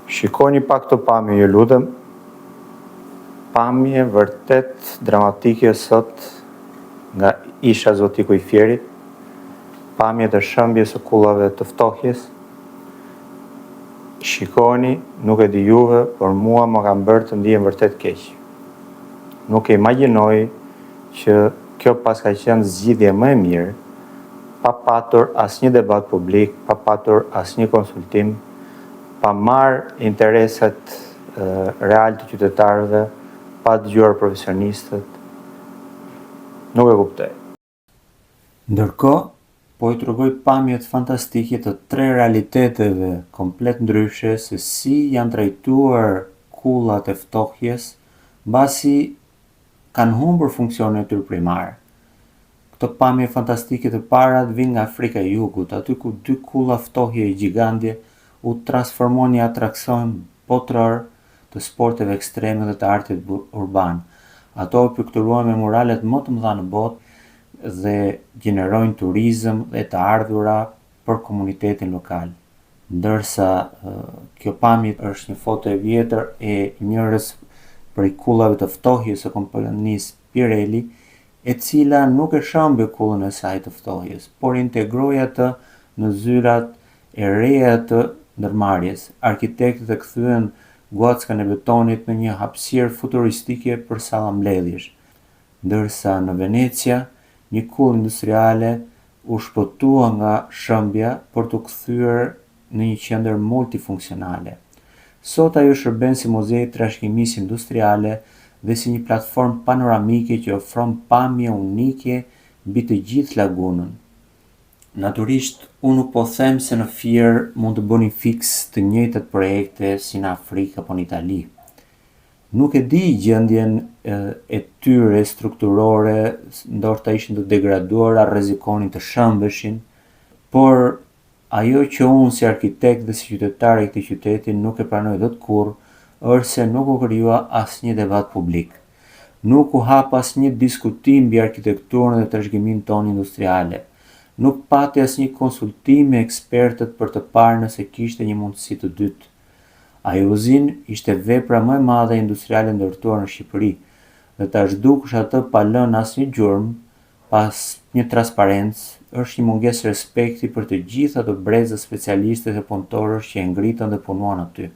Shikoni pak të pamje, ju lutem. Pamje vërtet dramatike sot nga isha Zotiku i Fierit. Pamje të shëmbjes së kullave të ftohjes. Shikoni, nuk e di juve, por mua më ka bërë të ndihem vërtet keq. Nuk e imagjinoj që kjo pas ka qenë zgjidhje më e mirë, pa patur asnjë debat publik, pa patur asnjë konsultim, pa marrë interesat real të qytetarëve, pa dëgjuar profesionistët. Nuk e kuptoj. Ndërkohë, po i tregoj pamjet fantastike të tre realiteteve komplet ndryshe se si janë trajtuar kullat e ftohjes, mbasi kanë humbur funksionin e tyre primar. Këto pamje fantastike të parat vijnë nga Afrika e Jugut, aty ku dy kulla ftohje gjigandje u transformuan në atraksion botëror të sporteve ekstreme dhe të artit urban. Ato u pikturuan me murales më të mëdha në botë dhe gjenerojnë turizëm dhe të ardhura për komunitetin lokal. Ndërsa kjo pamje është një foto e vjetër e njërës prej kullave të ftohjes së kompanisë Pirelli, e cila nuk e shëmbi kullën e saj të ftohjes, por integroi atë në zyrat e reja të ndërmarrjes. Arkitektët e kthyen guackën e betonit në një hapësirë futuristike për salla mbledhjesh, ndërsa në Venecia një kullë industriale u shpëtua nga shëmbja për t'u kthyer në një qendër multifunksionale. Sot ajo shërben si muze trashëgimisë industriale dhe si një platformë panoramike që ofron pamje unike mbi të gjithë lagunën. Natyrisht, unë nuk po them se në Fier mund të bëni fiks të njëjtat projekte si në Afrikë apo në Itali. Nuk e di gjendjen e tyre strukturore, ndoshta ishin të degraduara, rrezikonin të shëmbeshin, por ajo që unë si arkitekt dhe si qytetar i këtij qyteti nuk e pranoj dot kurrë është se nuk u krijua asnjë debat publik. Nuk u hap asnjë diskutim mbi arkitekturën dhe trashëgiminë tonë industriale. Nuk pati asnjë konsultim me ekspertët për të parë nëse kishte një mundësi të dytë. Ajo uzinë ishte vepra më e madhe industriale ndërtuar në Shqipëri, dhe ta zhdukush atë pa lënë asnjë gjurmë, pas një transparencë, është një mungesë respekti për të gjithë ato brezë specialistët e punëtorësh që e ngritën dhe punuan aty.